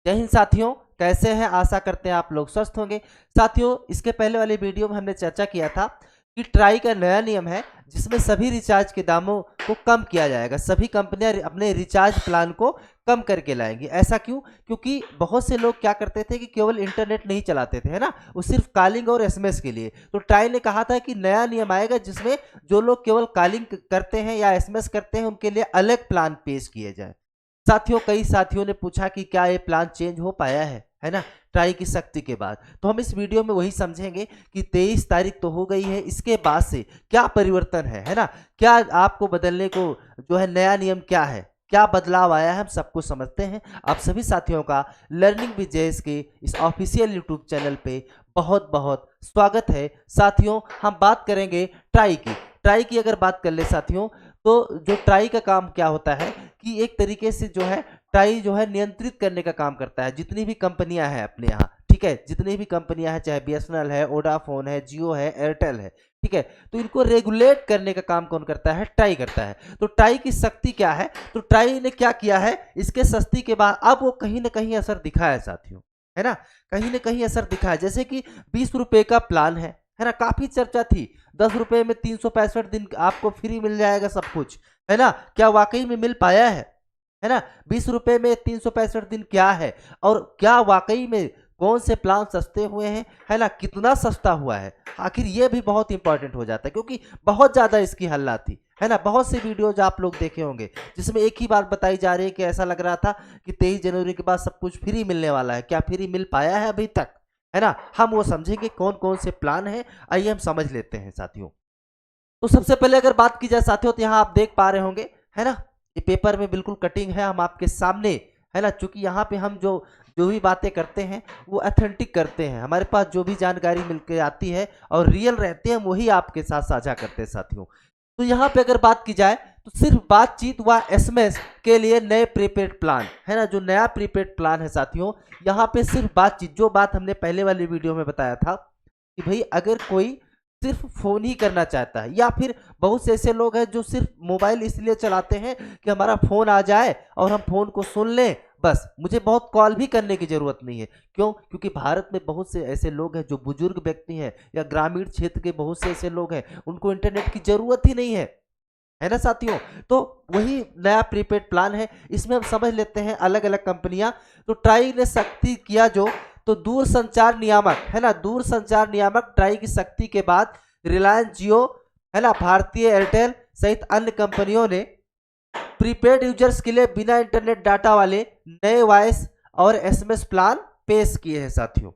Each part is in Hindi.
जय हिंद साथियों, कैसे हैं? आशा करते हैं आप लोग स्वस्थ होंगे। साथियों, इसके पहले वाली वीडियो में हमने चर्चा किया था कि ट्राई का नया नियम है जिसमें सभी रिचार्ज के दामों को कम किया जाएगा। सभी कंपनियां अपने रिचार्ज प्लान को कम करके लाएंगी। ऐसा क्यों? क्योंकि बहुत से लोग क्या करते थे कि केवल इंटरनेट नहीं चलाते थे, है ना, वो सिर्फ कॉलिंग और एसएमएस के लिए। तो ट्राई ने कहा था कि नया नियम आएगा जिसमें जो लोग केवल कॉलिंग करते हैं या एसएमएस करते हैं उनके लिए अलग प्लान पेश किए जाए। साथियों, कई साथियों ने पूछा कि क्या ये प्लान चेंज हो पाया है ना, ट्राई की सख्ती के बाद। तो हम इस वीडियो में वही समझेंगे कि 23 तारीख तो हो गई है, इसके बाद से क्या परिवर्तन है ना, क्या आपको बदलने को जो है नया नियम क्या है, क्या बदलाव आया है, हम सब कुछ समझते हैं। आप सभी साथियों का लर्निंग विद जेएस के इस ऑफिशियल यूट्यूब चैनल पे बहुत बहुत स्वागत है। साथियों, हम बात करेंगे ट्राई की अगर बात कर ले साथियों, तो जो ट्राई का काम क्या होता है कि एक तरीके से जो है ट्राई जो है नियंत्रित करने का काम करता है। जितनी भी कंपनियां हैं अपने यहाँ, ठीक है, जितनी भी कंपनियां हैं, चाहे बीएसएनएल है, वोडाफोन है, जियो है, एयरटेल है, ठीक है, तो इनको रेगुलेट करने का काम कौन करता है? ट्राई करता है। तो ट्राई की शक्ति क्या है? तो ट्राई ने क्या किया है, इसके सस्ती के बाद अब वो कहीं ना कहीं असर दिखा है साथियों, है ना, कहीं ना कहीं असर दिखा है। जैसे कि 20 रुपए का प्लान है ना, काफी चर्चा थी। 10 रुपए में 365 दिन आपको फ्री मिल जाएगा सब कुछ, है ना। क्या वाकई में मिल पाया है ना? 20 रुपए में 365 दिन क्या है, और क्या वाकई में कौन से प्लान सस्ते हुए हैं, है ना, कितना सस्ता हुआ है? आखिर ये भी बहुत इंपॉर्टेंट हो जाता है, क्योंकि बहुत ज्यादा इसकी हल्ला थी, है ना। बहुत सी वीडियोज आप लोग देखे होंगे जिसमें एक ही बात बताई जा रही है कि ऐसा लग रहा था कि 23 जनवरी के बाद सब कुछ फ्री मिलने वाला है। क्या फ्री मिल पाया है अभी तक, है ना? हम वो समझेंगे कौन कौन से प्लान है, आइए हम समझ लेते हैं साथियों। तो सबसे पहले अगर बात की जाए साथियों, तो यहाँ आप देख पा रहे होंगे, है ना, ये पेपर में बिल्कुल कटिंग है हम आपके सामने, है ना। चूंकि यहाँ पे हम जो जो भी बातें करते हैं वो ऑथेंटिक करते हैं, हमारे पास जो भी जानकारी मिलकर आती है और रियल रहते हैं वही आपके साथ साझा करते हैं साथियों। तो यहाँ पे अगर बात की जाए तो सिर्फ बातचीत व एसएमएस के लिए नए प्रीपेड प्लान, है ना, जो नया प्रीपेड प्लान है साथियों, यहाँ पे सिर्फ बातचीत, जो बात हमने पहले वाली वीडियो में बताया था कि भाई अगर कोई सिर्फ फोन ही करना चाहता है, या फिर बहुत से ऐसे लोग हैं जो सिर्फ मोबाइल इसलिए चलाते हैं कि हमारा फोन आ जाए और हम फोन को सुन लें, बस मुझे बहुत कॉल भी करने की जरूरत नहीं है। क्यों? क्योंकि भारत में बहुत से ऐसे लोग हैं जो बुजुर्ग व्यक्ति हैं या ग्रामीण क्षेत्र के बहुत से ऐसे लोग हैं, उनको इंटरनेट की जरूरत ही नहीं है ना साथियों। तो वही नया प्रीपेड प्लान है, इसमें हम समझ लेते हैं अलग अलग कंपनियां। तो ट्राई ने सख्ती किया जो, तो दूर संचार नियामक, है ना, दूर संचार नियामक ट्राई की सख्ती के बाद रिलायंस जियो, है ना, भारतीय एयरटेल सहित अन्य कंपनियों ने प्रीपेड यूजर्स के लिए बिना इंटरनेट डाटा वाले नए वॉइस और एसएमएस प्लान पेश किए हैं साथियों।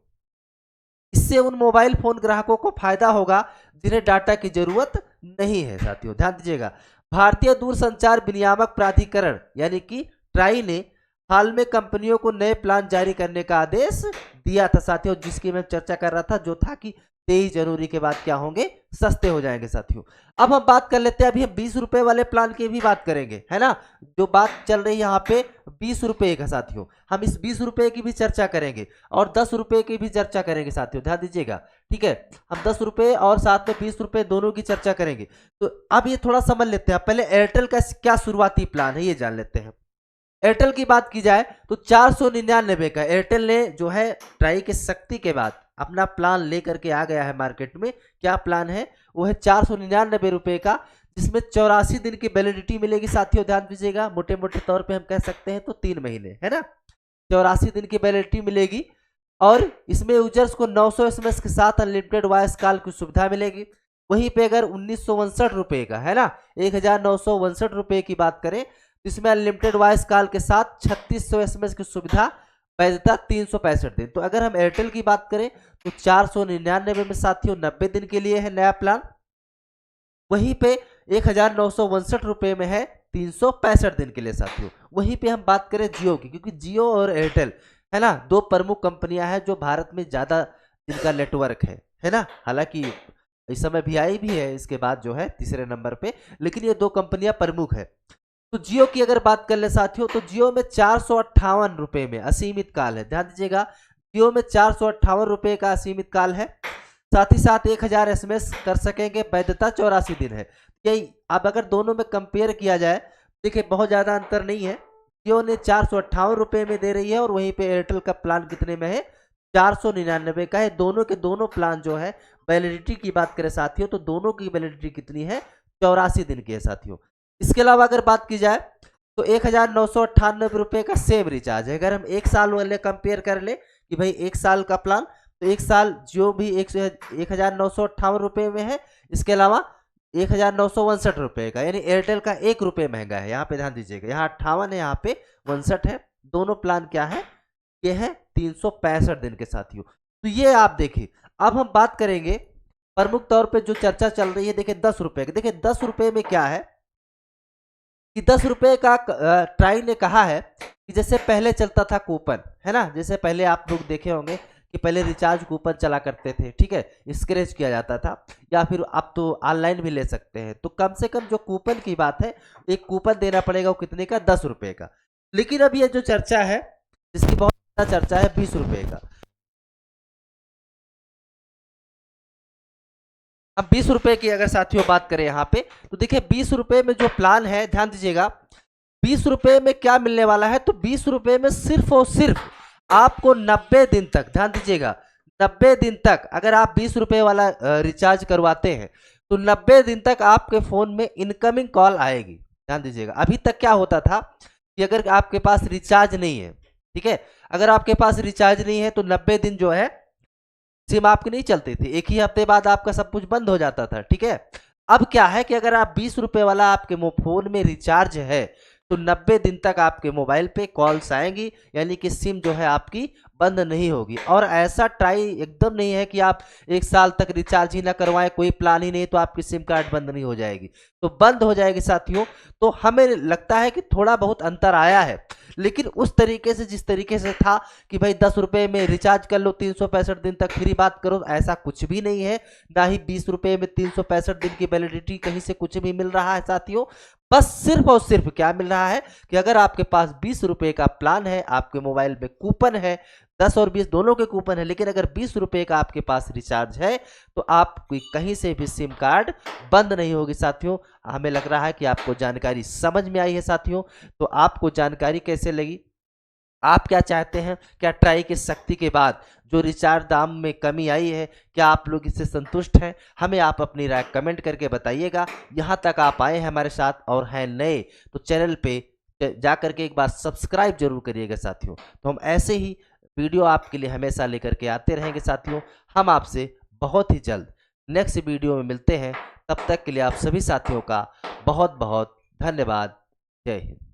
इससे उन मोबाइल फोन ग्राहकों को फायदा होगा जिन्हें डाटा की जरूरत नहीं है साथियों, ध्यान दीजिएगा। भारतीय दूरसंचार विनियामक प्राधिकरण यानी कि ट्राई ने हाल में कंपनियों को नए प्लान जारी करने का आदेश दिया था साथियों, जिसकी मैं चर्चा कर रहा था, जो था कि 23 जनवरी के बाद क्या होंगे, सस्ते हो जाएंगे साथियों। अब हम बात कर लेते हैं, अभी हम 20 रुपए वाले प्लान की भी बात करेंगे, है ना। जो बात चल रही है यहाँ पे 20 रुपए का साथियों, हम इस 20 रुपए की भी चर्चा करेंगे और 10 रुपए की भी चर्चा करेंगे साथियों, ध्यान दीजिएगा, ठीक है। हम 10 रुपए और साथ में 20 रुपए दोनों की चर्चा करेंगे। तो अब ये थोड़ा समझ लेते हैं, पहले एयरटेल का क्या शुरुआती प्लान है ये जान लेते हैं। एयरटेल की बात की जाए तो 499 का एयरटेल ने जो है ट्राई के सख्ती के बाद अपना प्लान लेकर के आ गया है मार्केट में। क्या प्लान है? वो है 499 रुपए का, जिसमें 84 दिन की वैलिडिटी मिलेगी साथियों, ध्यान दीजिएगा। मोटे मोटे तौर पे हम कह सकते हैं तो 3 महीने, है ना, 84 दिन की वैलिडिटी मिलेगी। और इसमें यूजर्स को 900 एसएमएस के साथ अनलिमिटेड वॉइस कॉल की सुविधा मिलेगी। वहीं पे अगर 1969 रुपए का, है ना, 1969 रुपए की बात करें, इसमें अनलिमिटेड वॉइस कॉल के साथ 3600 एसएमएस की सुविधा, वैधता 365 दिन। तो अगर हम एयरटेल की बात करें तो 499 में साथियों 90 दिन के लिए है नया प्लान। वहीं पे 1969 रुपए में है 365 दिन के लिए साथियों। वहीं पे हम बात करें जियो की, क्योंकि जियो और एयरटेल, है ना, दो प्रमुख कंपनियां हैं जो भारत में ज्यादा जिनका नेटवर्क है ना। हालांकि इस समय वीआई भी है इसके बाद जो है तीसरे नंबर पे, लेकिन ये दो कंपनियां प्रमुख है। तो जियो की अगर बात कर ले साथियों, तो जियो में 458 रुपए में असीमित काल है, ध्यान दीजिएगा, जियो में 458 रुपए का असीमित काल है। साथ ही साथ 1000 एसएमएस कर सकेंगे, वैधता 84 दिन है। यही अब अगर दोनों में कंपेयर किया जाए, देखिए बहुत ज्यादा अंतर नहीं है। जियो ने 458 रुपये में दे रही है और वहीं पे एयरटेल का प्लान कितने में है, 499 का है। दोनों के दोनों प्लान जो है, वैलिडिटी की बात करें साथियों तो दोनों की वैलिडिटी कितनी है, 84 दिन की है साथियों। इसके अलावा अगर बात की जाए तो 1998 रुपये का सेम रिचार्ज है। अगर हम एक साल वाले कंपेयर कर ले कि भाई एक साल का प्लान, तो एक साल जियो भी 1958 रुपये में है। इसके अलावा 1962 रुपये का, यानी एयरटेल का 1 रुपये महंगा है। यहाँ पे ध्यान दीजिएगा, यहाँ 58 है, यहाँ पे 62 है। दोनों प्लान क्या है, ये है 365 दिन के साथियों। तो ये आप देखिए। अब हम बात करेंगे प्रमुख तौर पे जो चर्चा चल रही है, देखिए 10 रुपये की। देखिए 10 रुपये में क्या है कि 10 रुपये का ट्राई ने कहा है कि जैसे पहले चलता था कूपन, है ना, जैसे पहले आप लोग देखे होंगे कि पहले रिचार्ज कूपन चला करते थे, ठीक है, स्क्रैच किया जाता था, या फिर आप तो ऑनलाइन भी ले सकते हैं। तो कम से कम जो कूपन की बात है, एक कूपन देना पड़ेगा, वो कितने का, 10 रुपये का। लेकिन अब ये जो चर्चा है, जिसकी बहुत ज़्यादा चर्चा है, 20 रुपये का। अब 20 रुपये की अगर साथियों बात करें यहाँ पे, तो देखिए 20 रुपये में जो प्लान है, ध्यान दीजिएगा, 20 रुपये में क्या मिलने वाला है, तो 20 रुपये में सिर्फ और सिर्फ आपको 90 दिन तक, ध्यान दीजिएगा, 90 दिन तक अगर आप 20 रुपये वाला रिचार्ज करवाते हैं तो 90 दिन तक आपके फ़ोन में इनकमिंग कॉल आएगी। ध्यान दीजिएगा, अभी तक क्या होता था कि अगर आपके पास रिचार्ज नहीं है, ठीक है, अगर आपके पास रिचार्ज नहीं है तो 90 दिन जो है सिम आपकी नहीं चलती थी, एक ही हफ्ते बाद आपका सब कुछ बंद हो जाता था, ठीक है। अब क्या है कि अगर आप 20 रुपये वाला आपके फोन में रिचार्ज है तो 90 दिन तक आपके मोबाइल पे कॉल्स आएंगी, यानी कि सिम जो है आपकी बंद नहीं होगी। और ऐसा ट्राई एकदम नहीं है कि आप एक साल तक रिचार्ज ही ना करवाएं, कोई प्लान ही नहीं, तो आपकी सिम कार्ड बंद नहीं हो जाएगी, तो बंद हो जाएगी साथियों। तो हमें लगता है कि थोड़ा बहुत अंतर आया है, लेकिन उस तरीके से जिस तरीके से था कि भाई 10 रुपये में रिचार्ज कर लो, 365 दिन तक फ्री बात करो, ऐसा कुछ भी नहीं है। ना ही 20 रुपये में 365 दिन की वैलिडिटी कहीं से कुछ भी मिल रहा है साथियों। बस सिर्फ और सिर्फ क्या मिल रहा है कि अगर आपके पास 20 रुपये का प्लान है, आपके मोबाइल में कूपन है, 10 और 20 दोनों के कूपन है, लेकिन अगर 20 रुपये का आपके पास रिचार्ज है तो आप कहीं से भी सिम कार्ड बंद नहीं होगी साथियों। हमें लग रहा है कि आपको जानकारी समझ में आई है साथियों। तो आपको जानकारी कैसे लगी, आप क्या चाहते हैं, क्या ट्राई की शक्ति के बाद जो रिचार्ज दाम में कमी आई है, क्या आप लोग इससे संतुष्ट हैं? हमें आप अपनी राय कमेंट करके बताइएगा। यहाँ तक आप आए हैं हमारे साथ और हैं नए, तो चैनल पे जा करके एक बार सब्सक्राइब जरूर करिएगा साथियों। तो हम ऐसे ही वीडियो आपके लिए हमेशा लेकर के आते रहेंगे साथियों। हम आपसे बहुत ही जल्द नेक्स्ट वीडियो में मिलते हैं। तब तक के लिए आप सभी साथियों का बहुत बहुत धन्यवाद। जय हिंद।